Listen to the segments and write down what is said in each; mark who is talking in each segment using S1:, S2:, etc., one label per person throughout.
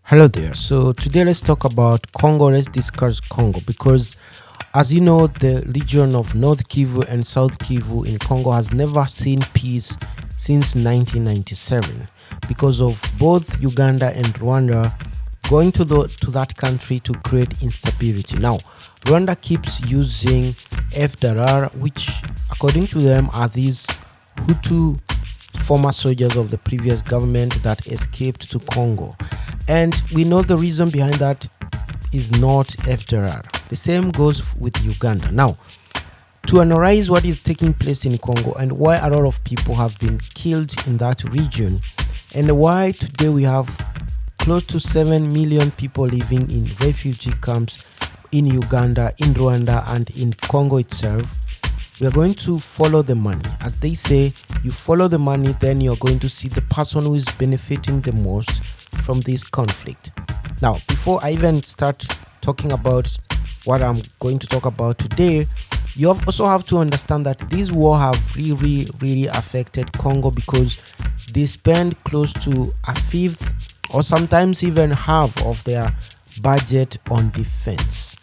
S1: Hello there. So today let's talk about Congo. Let's discuss Congo because, as you know, the region of North Kivu and South Kivu in Congo has never seen peace since 1997 because of both Uganda and Rwanda going to that country to create instability. Now, Rwanda keeps using FDLR, which according to them are these Hutu former soldiers of the previous government that escaped to Congo. And we know the reason behind that is not FDLR. The same goes with Uganda. Now, to analyze what is taking place in Congo and why a lot of people have been killed in that region, and why today we have close to 7 million people living in refugee camps in Uganda, in Rwanda, and in Congo itself, we are going to follow the money. As they say, you follow the money, then you're going to see the person who is benefiting the most from this conflict. Now, before I even start talking about what I'm going to talk about today, you also have to understand that this war have really affected Congo because they spend close to a fifth or sometimes even half of their budget on defense,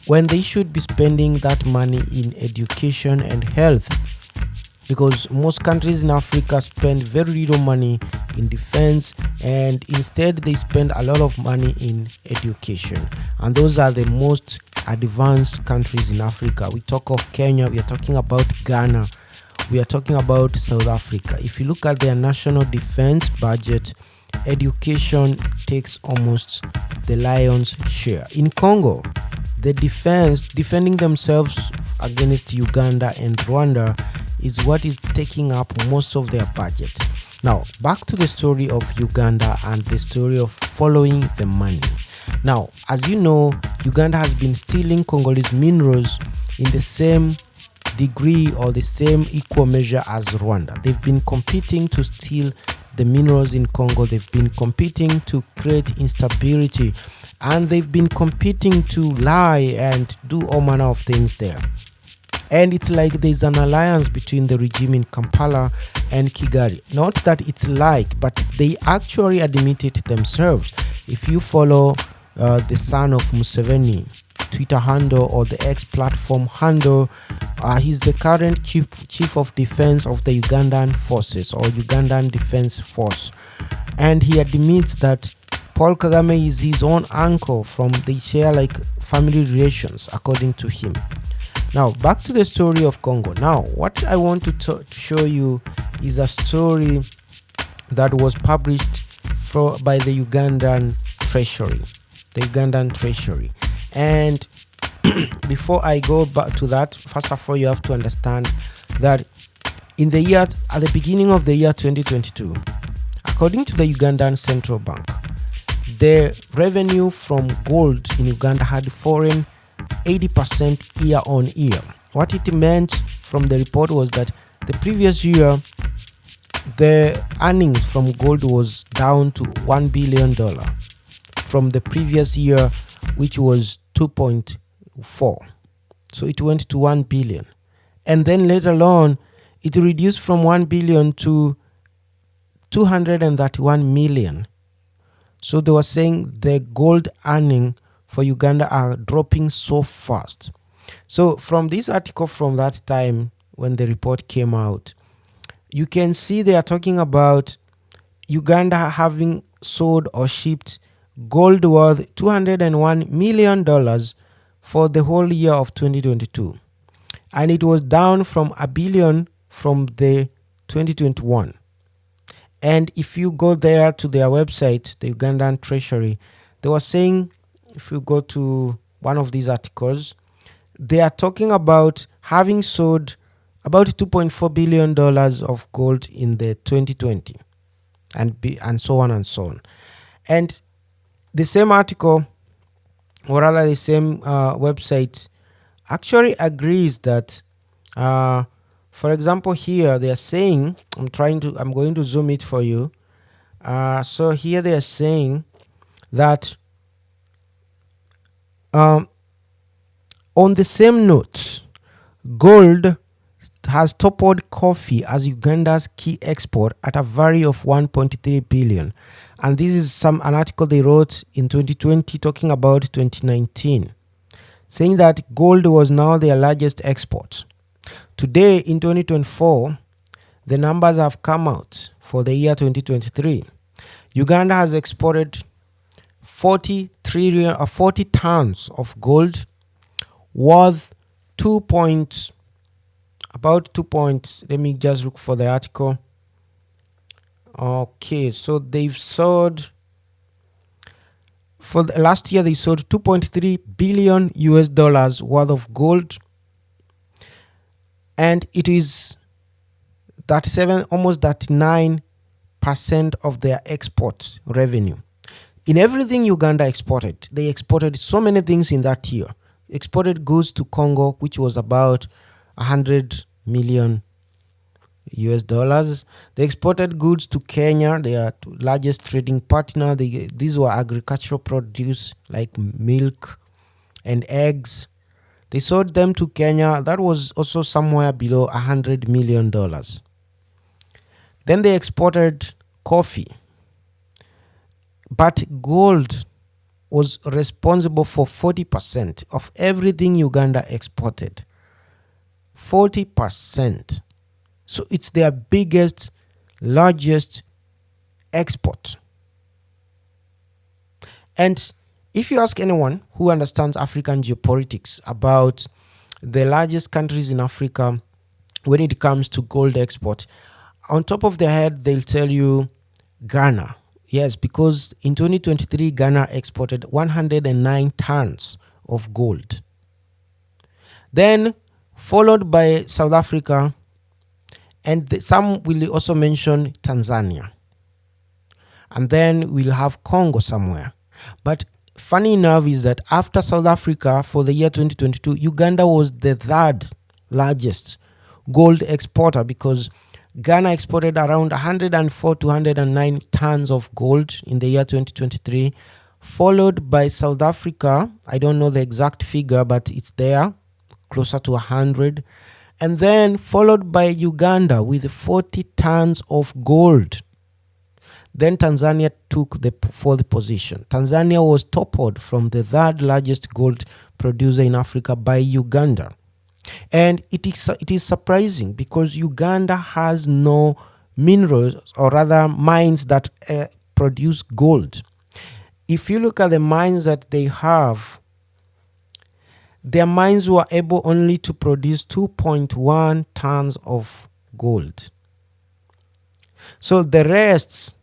S1: when they should be spending that money in education and health, because most countries in Africa spend very little money in defense and instead they spend a lot of money in education, and those are the most advanced countries in Africa. We talk of Kenya, we are talking about Ghana, we are talking about South Africa. If you look at their national defense budget, education takes almost the lion's share. In Congo, the defending themselves against Uganda and Rwanda is what is taking up most of their budget. Now, back to the story of Uganda and the story of following the money. Now, as you know, Uganda has been stealing Congolese minerals in the same degree or the same equal measure as Rwanda. They've been competing to steal the minerals in Congo. They've been competing to create instability, and they've been competing to lie and do all manner of things there. And it's like there's an alliance between the regime in Kampala and Kigali. Not that it's like, but they actually admit it themselves. If you follow the son of Museveni Twitter handle or the X platform handle, he's the current chief of defense of the Ugandan forces or Ugandan Defense Force, and he admits that Paul Kagame is his own uncle, from they share like family relations according to him. Now, back to the story of Congo. Now, what I want to show you is a story that was published by the Ugandan Treasury. And before I go back to that, first of all, you have to understand that at the beginning of the year 2022, according to the Ugandan Central Bank, the revenue from gold in Uganda had fallen 80% year on year. What it meant from the report was that the previous year, the earnings from gold was down to $1 billion from the previous year, which was 2.4. So it went to 1 billion. And then later on, it reduced from 1 billion to 231 million. So they were saying the gold earning for Uganda are dropping so fast. So from this article from that time when the report came out, you can see they are talking about Uganda having sold or shipped gold worth $201 million for the whole year of 2022. And it was down from $1 billion from the 2021. And if you go there to their website, the Ugandan Treasury, they were saying, if you go to one of these articles, they are talking about having sold about $2.4 billion of gold in the 2020 and so on and so on. And the same article, or rather the same website, actually agrees that, for example, here they are saying, I'm going to zoom it for you. So here they are saying that on the same note, gold has toppled coffee as Uganda's key export at a value of 1.3 billion, And this is an article they wrote in 2020 talking about 2019, saying that gold was now their largest export. Today in 2024, the numbers have come out for the year 2023. Uganda has exported 40 tons of gold worth let me just look for the article. Okay, so they've sold, for the last year they sold 2.3 billion US dollars worth of gold, and it is almost 39% of their export revenue. In everything Uganda exported, they exported so many things in that year. Exported goods to Congo, which was about 100 million US dollars. They exported goods to Kenya, their largest trading partner. These were agricultural produce like milk and eggs. They sold them to Kenya. That was also somewhere below $100 million. Then they exported coffee. But gold was responsible for 40% of everything Uganda exported. 40%. So it's their biggest, largest export. And if you ask anyone who understands African geopolitics about the largest countries in Africa when it comes to gold export, on top of their head, they'll tell you Ghana. Yes, because in 2023, Ghana exported 109 tons of gold. Then followed by South Africa, and some will also mention Tanzania. And then we'll have Congo somewhere. But funny enough is that after South Africa for the year 2022, Uganda was the third largest gold exporter, because Ghana exported around 104 to 109 tons of gold in the year 2023, followed by South Africa. I don't know the exact figure, but it's there, closer to 100. And then followed by Uganda with 40 tons of gold. Then Tanzania took the fourth position. Tanzania was toppled from the third largest gold producer in Africa by Uganda. And it is surprising because Uganda has no minerals, or rather mines, that produce gold. If you look at the mines that they have, their mines were able only to produce 2.1 tons of gold. So the rest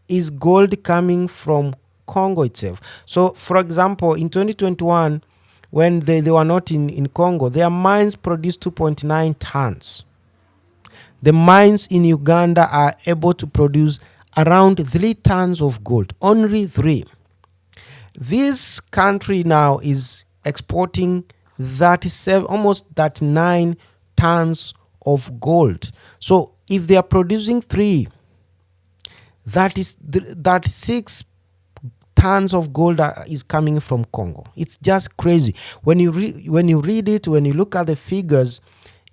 S1: is gold coming from Congo itself. So for example, in 2021, when they were not in Congo, their mines produced 2.9 tons. The mines in Uganda are able to produce around 3 tons of gold, only 3. This country now is exporting 37, almost 39 tons of gold. So if they are producing 3, that is 6 tons of gold is coming from Congo. It's just crazy. When you read it, when you look at the figures,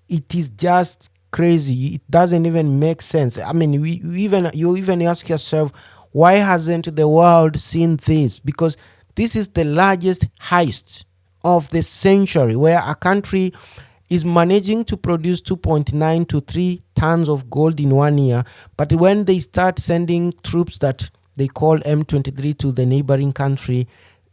S1: it is just crazy. It doesn't even make sense. I mean, you even ask yourself, why hasn't the world seen this? Because this is the largest heist of the century, where a country is managing to produce 2.9 to 3 tons of gold in 1 year. But when they start sending troops that they call M23 to the neighboring country,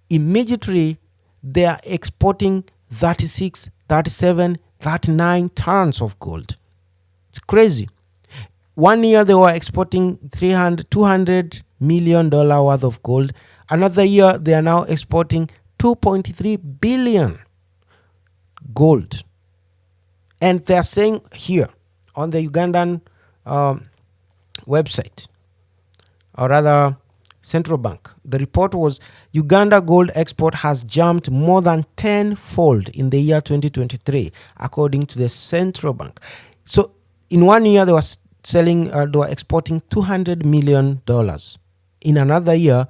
S1: immediately they are exporting 36, 37, 39 tons of gold. It's crazy. 1 year they were exporting $200 million worth of gold. Another year they are now exporting 2.3 billion gold. And they are saying here on the Ugandan website, or rather central bank, the report was Uganda gold export has jumped more than 10-fold in the year 2023, according to the central bank. So in 1 year they were exporting $200 million. In another year,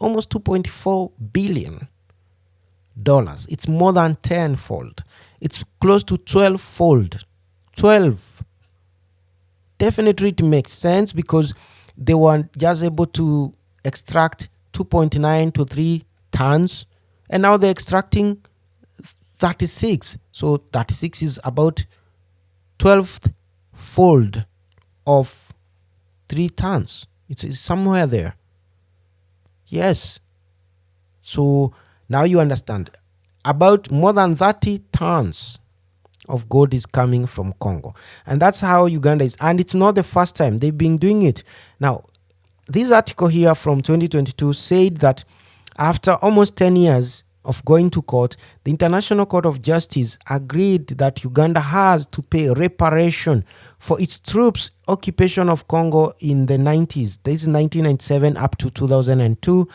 S1: almost $2.4 billion. It's more than 10-fold. It's close to 12-fold. 12. Definitely it makes sense, because they were just able to extract 2.9 to 3 tons, and now they're extracting 36. So 36 is about 12th fold of 3 tons. It's somewhere there. Yes. So now you understand. About more than 30 tons of gold is coming from Congo. And that's how Uganda is. And it's not the first time. They've been doing it. Now, this article here from 2022 said that after almost 10 years of going to court, the International Court of Justice agreed that Uganda has to pay reparation for its troops' occupation of Congo in the 90s. This is 1997 up to 2002.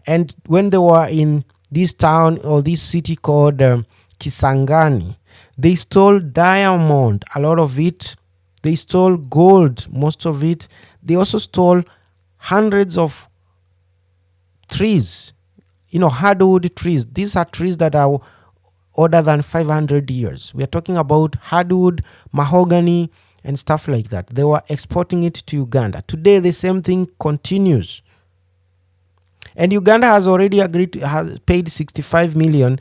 S1: And when they were in this town or this city called Kisangani, they stole diamond, a lot of it. They stole gold, most of it. They also stole hundreds of trees, hardwood trees. These are trees that are older than 500 years. We are talking about hardwood, mahogany, and stuff like that. They were exporting it to Uganda. Today, the same thing continues. And Uganda has already has paid 65 million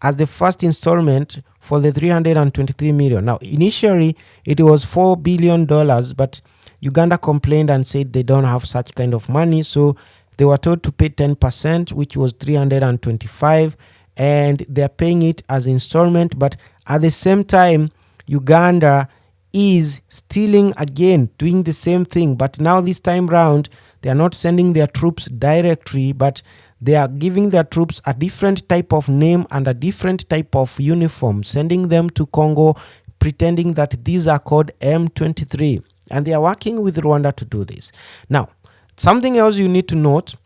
S1: as the first installment for the 323 million. Now, initially, it was $4 billion, but Uganda complained and said they don't have such kind of money. So they were told to pay 10%, which was 325, and they're paying it as installment. But at the same time, Uganda is stealing again, doing the same thing. But now this time round, they are not sending their troops directly, but they are giving their troops a different type of name and a different type of uniform, sending them to Congo, pretending that these are called M23. And they are working with Rwanda to do this. Now, something else you need to note,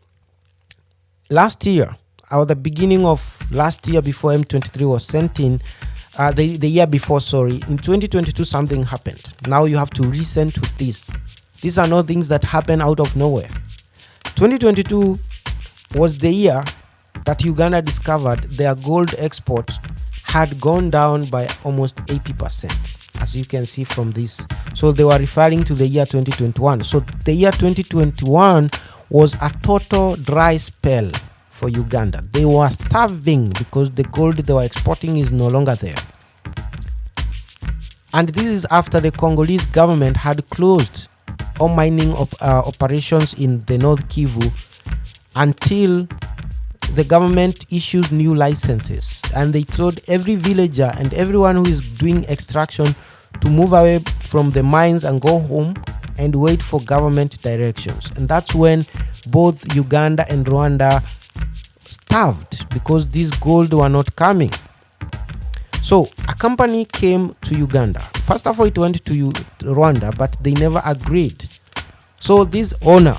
S1: last year, or the beginning of last year before M23 was sent in, the year before, in 2022 something happened. Now you have to listen to this. These are not things that happen out of nowhere. 2022 was the year that Uganda discovered their gold export had gone down by almost 80%, as you can see from this. So they were referring to the year 2021. So the year 2021 was a total dry spell for Uganda. They were starving because the gold they were exporting is no longer there. And this is after the Congolese government had closed all mining operations in the North Kivu until the government issued new licenses, and they told every villager and everyone who is doing extraction to move away from the mines and go home and wait for government directions. And that's when both Uganda and Rwanda starved because these gold were not coming. So a company came to Uganda. First of all, it went to Rwanda, but they never agreed. So this owner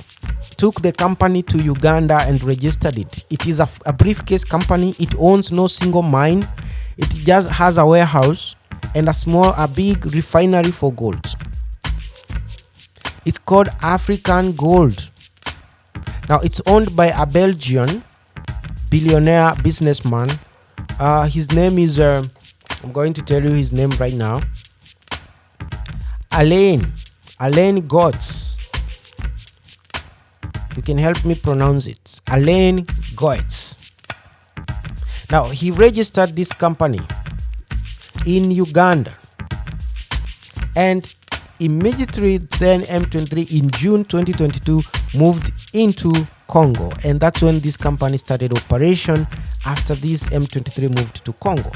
S1: took the company to Uganda and registered it. It is a briefcase company. It owns no single mine. It just has a warehouse and a big refinery for gold. It's called African Gold. Now it's owned by a Belgian billionaire businessman. His name is, I'm going to tell you his name right now. Alain Goetz. You can help me pronounce it. Alain Goetz. Now, he registered this company in Uganda. And immediately then M23 in June 2022 moved into Congo. And that's when this company started operation after this M23 moved to Congo.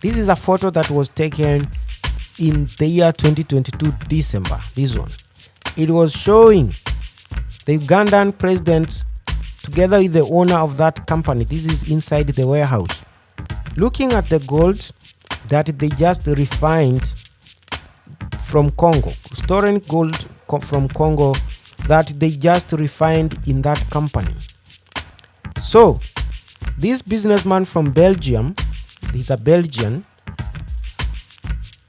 S1: This is a photo that was taken in the year 2022 December. This one. It was showing the Ugandan president together with the owner of that company. This is inside the warehouse, looking at the gold that they just refined from Congo, storing gold from Congo that they just refined in that company. So this businessman from Belgium, he's a Belgian,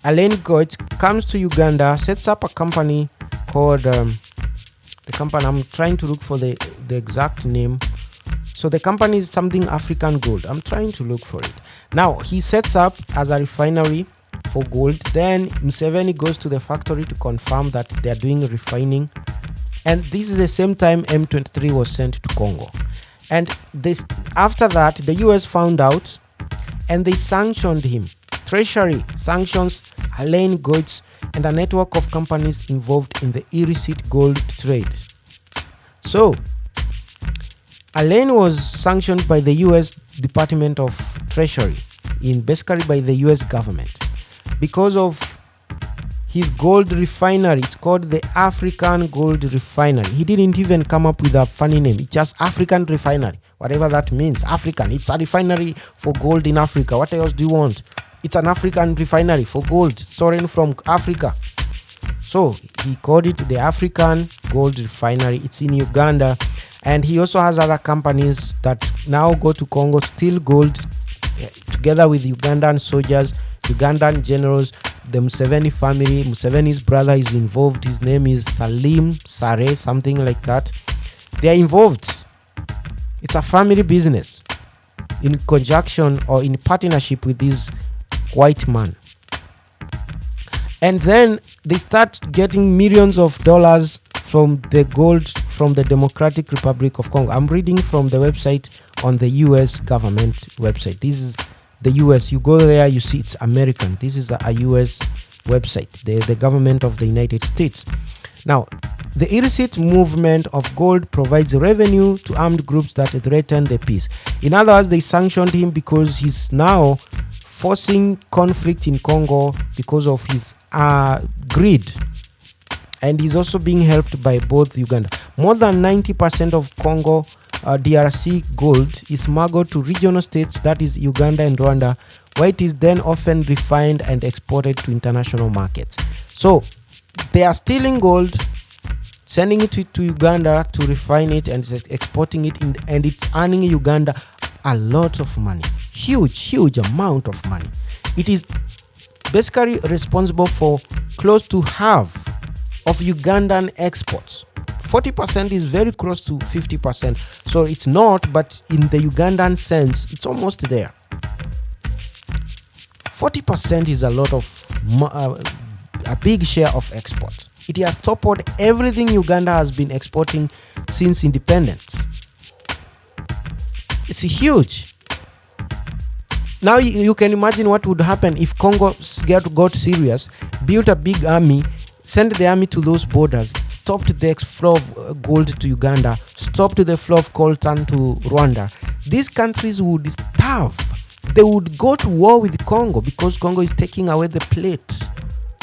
S1: Alain Goetz, comes to Uganda, sets up a company called the company, I'm trying to look for the exact name. So the company is something African Gold. I'm trying to look for it. Now he sets up as a refinery for gold. Then Museveni goes to the factory to confirm that they are doing refining. And this is the same time M23 was sent to Congo. And this, after that, the US found out and they sanctioned him. Treasury sanctions Alain Goetz and a network of companies involved in the illicit gold trade. So, Alain was sanctioned by the US Department of Treasury, basically by the US government, because of his gold refinery. It's called the African Gold Refinery. He didn't even come up with a funny name. It's just African Refinery, whatever that means. African. It's a refinery for gold in Africa. What else do you want? It's an African refinery for gold stolen from Africa. So he called it the African Gold Refinery. It's in Uganda. And he also has other companies that now go to Congo, steal gold together with Ugandan soldiers, Ugandan generals, the Museveni family. Museveni's brother is involved. His name is Salim Sare, something like that. They are involved. It's a family business in conjunction or in partnership with this white man. And then they start getting millions of dollars from the gold from the Democratic Republic of Congo. I'm reading from the website on the US government website. This is the US. You go there, you see it's American. This is a US website, the government of the United States. Now, the illicit movement of gold provides revenue to armed groups that threaten the peace. In other words, they sanctioned him because he's now forcing conflict in Congo because of his greed. And he's also being helped by both Uganda. More than 90% of Congo DRC gold is smuggled to regional states, that is Uganda and Rwanda, where it is then often refined and exported to international markets. So they are stealing gold, sending it to Uganda to refine it and exporting it, and it's earning Uganda a lot of money. Huge amount of money. It is basically responsible for close to half of Ugandan exports. 40% is very close to 50%. So it's not, but in the Ugandan sense, it's almost there. 40% is a lot of, a big share of exports. It has toppled everything Uganda has been exporting since independence. It's huge. Now you can imagine what would happen if Congo got serious, built a big army, sent the army to those borders, stopped the flow of gold to Uganda, stopped the flow of coltan to Rwanda. These countries would starve. They would go to war with Congo because Congo is taking away the plate.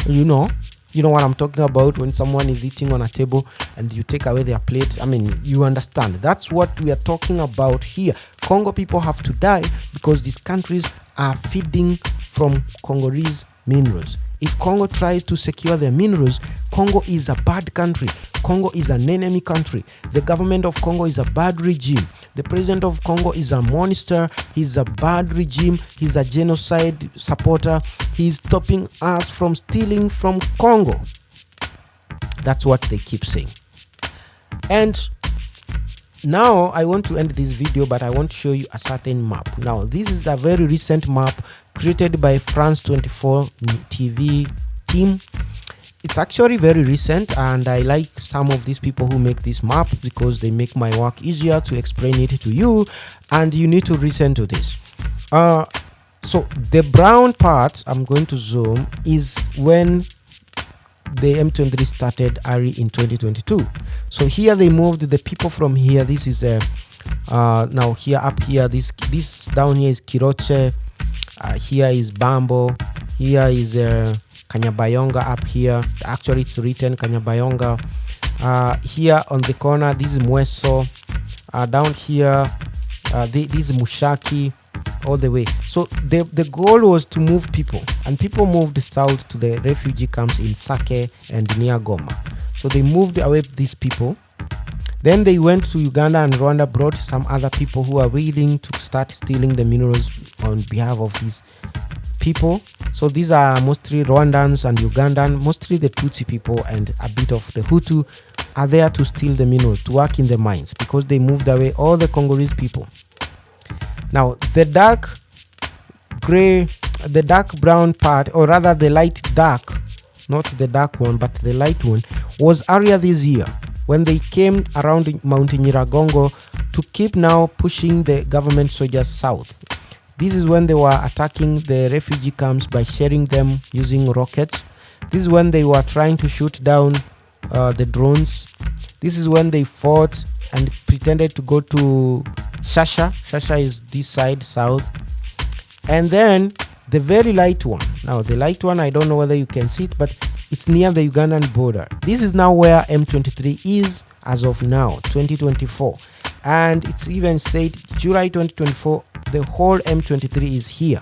S1: You know what I'm talking about when someone is eating on a table and you take away their plate. I mean, you understand. That's what we are talking about here. Congo people have to die because these countries are feeding from Congolese minerals. If Congo tries to secure their minerals, Congo is a bad country. Congo is an enemy country. The government of Congo is a bad regime. The president of Congo is a monster. He's a bad regime. He's a genocide supporter. He's stopping us from stealing from Congo. That's what they keep saying. And now I want to end this video, but I want to show you a certain map. Now, this is a very recent map created by France 24 TV team. It's actually very recent, and I like some of these people who make this map because they make my work easier to explain it to you, and you need to listen to this. So the brown part, I'm going to zoom, is when the M23 started early in 2022. So here they moved the people from here. This is now here up here. This down here is Kiroche. Here is Bambo. Here is Kanyabayonga up here. Actually, it's written Kanyabayonga. Here on the corner, this is Mweso. Down here, this is Mushaki. All the way. So the goal was to move people, and people moved south to the refugee camps in Sake and near Goma. So they moved away these people. Then they went to Uganda and Rwanda, brought some other people who are willing to start stealing the minerals on behalf of these people. So these are mostly Rwandans and Ugandan, mostly the Tutsi people and a bit of the Hutu are there to steal the minerals, to work in the mines, because they moved away all the Congolese people. Now, the dark brown part, or rather the light dark, not the dark one, but the light one, was earlier this year. when they came around Mount Nyiragongo to keep now pushing the government soldiers south. This is when they were attacking the refugee camps by sharing them using rockets. This is when they were trying to shoot down the drones. This is when they fought and pretended to go to Shasha. Shasha is this side, south. And then the very light one. Now, the light one, I don't know whether you can see it, but it's near the Ugandan border. This is now where M23 is as of now, 2024. And it's even said July 2024, the whole M23 is here.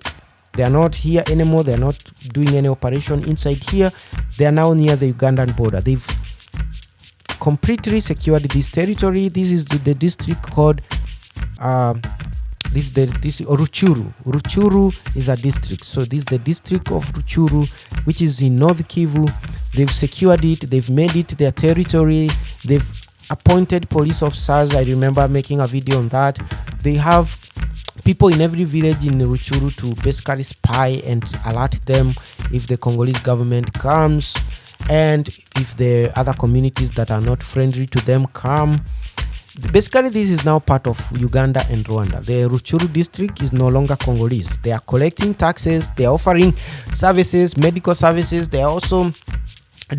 S1: They are not here anymore. They are not doing any operation inside here. They are now near the Ugandan border. They've completely secured this territory. This is the district called this Ruchuru. Ruchuru is a district. So this is the district of Ruchuru, which is in North Kivu. They've secured it. They've made it their territory. They've appointed police officers. I remember making a video on that. They have people in every village in Ruchuru to basically spy and alert them if the Congolese government comes, and if the other communities that are not friendly to them come. Basically, this is now part of Uganda and Rwanda. The Ruchuru district is no longer Congolese. They are collecting taxes. They are offering services, medical services. They are also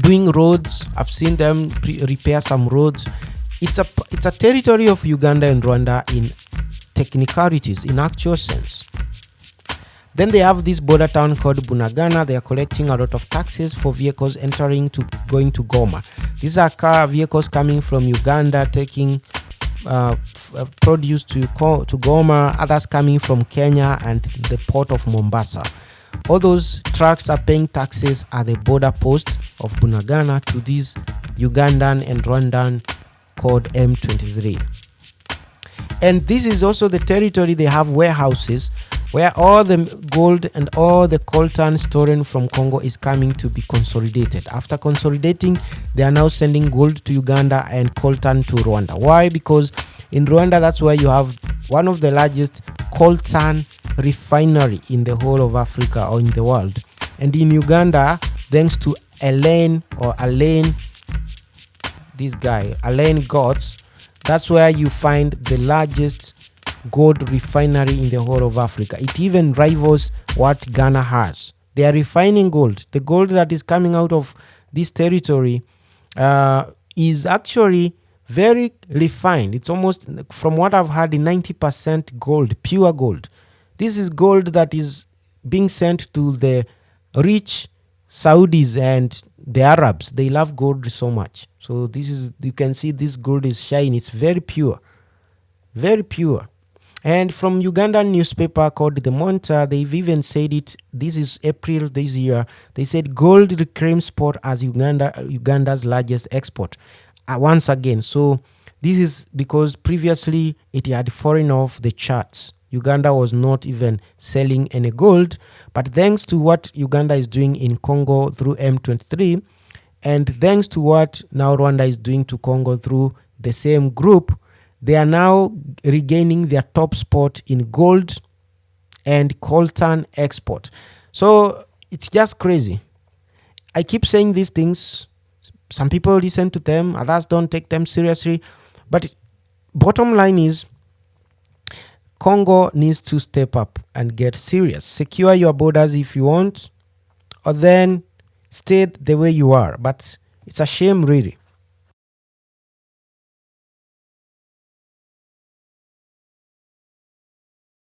S1: doing roads. I've seen them repair some roads. It's a territory of Uganda and Rwanda in technicalities, in actual sense. Then they have this border town called Bunagana. They are collecting a lot of taxes for vehicles going to Goma. These are vehicles coming from Uganda taking produce to Goma, others coming from Kenya and the port of Mombasa. All those trucks are paying taxes at the border post of Bunagana to these Ugandan and Rwandan called M23. And this is also the territory they have warehouses where all the gold and all the coltan stolen from Congo is coming to be consolidated. After consolidating, they are now sending gold to Uganda and coltan to Rwanda. Why? Because in Rwanda, that's where you have one of the largest coltan refinery in the whole of Africa or in the world. And in Uganda, thanks to Alain Gods, that's where you find the largest gold refinery in the whole of Africa. It even rivals what Ghana has. They are refining gold. The gold that is coming out of this territory is actually very refined. It's almost, from what I've heard, 90% gold, pure gold. This is gold that is being sent to the rich Saudis and the Arabs. They love gold so much. So this is, you can see this gold is shiny. It's very pure. Very pure. And from Ugandan newspaper called The Monitor, they've even said it. This is April this year. They said gold reclaims spot as Uganda's largest export. Once again, so this is because previously it had fallen off the charts. Uganda was not even selling any gold, but thanks to what Uganda is doing in Congo through M23, and thanks to what now Rwanda is doing to Congo through the same group, they are now regaining their top spot in gold and coltan export. So it's just crazy. I keep saying these things. Some people listen to them, others don't take them seriously. But bottom line is, Congo needs to step up and get serious. Secure your borders if you want, or then stay the way you are. But it's a shame, really.